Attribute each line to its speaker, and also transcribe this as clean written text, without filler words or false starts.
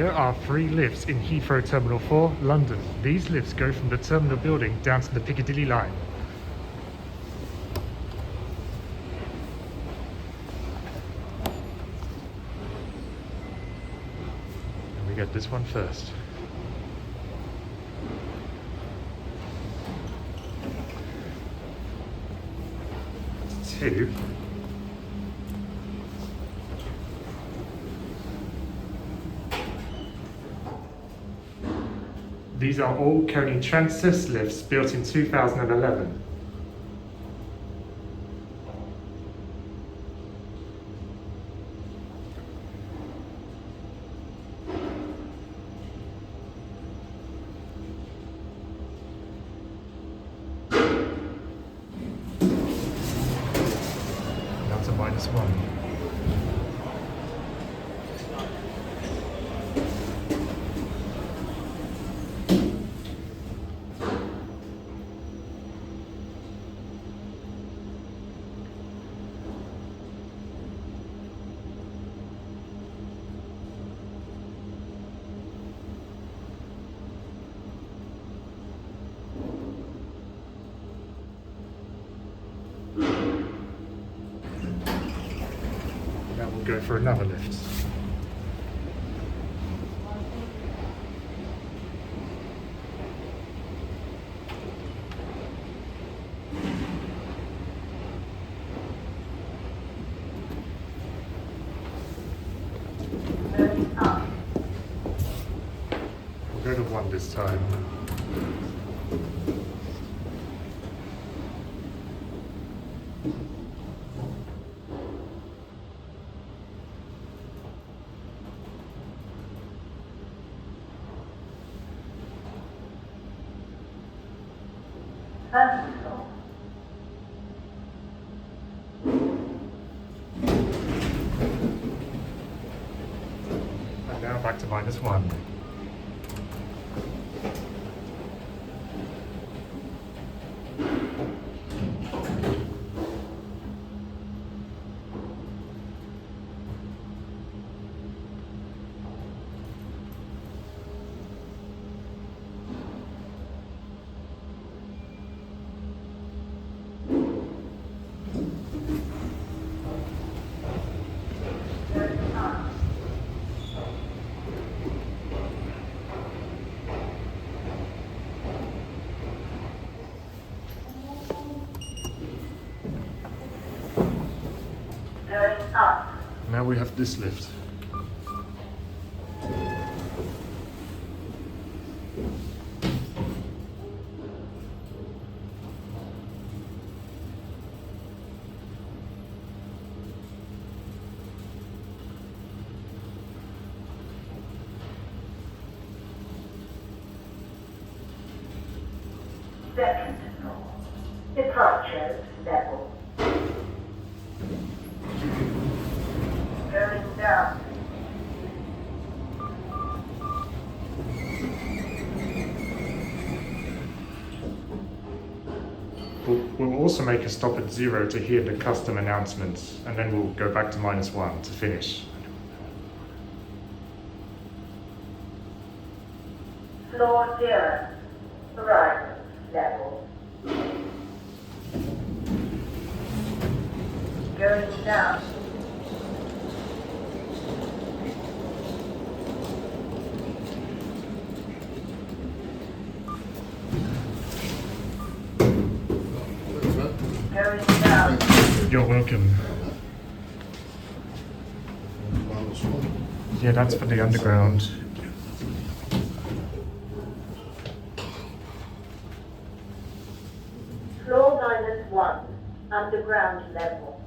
Speaker 1: Here are 3 lifts in Heathrow Terminal 4, London. These lifts go from the terminal building down to the Piccadilly Line. And we get this one first. That's 2. These are all KONE TranSys lifts built in 2011. Now to -1. Now we'll go for another lift. We'll go to 1 this time.
Speaker 2: Hounslow.
Speaker 1: And now back to -1.
Speaker 2: Going up.
Speaker 1: Now we have this lift.
Speaker 2: Second floor. Departure level. Going down.
Speaker 1: We'll also make a stop at 0 to hear the custom announcements, and then we'll go back to -1 to finish.
Speaker 2: Floor 0. Arrival level. Going down. Going down.
Speaker 1: You're welcome. Yeah, that's for the underground.
Speaker 2: Floor -1. Underground level.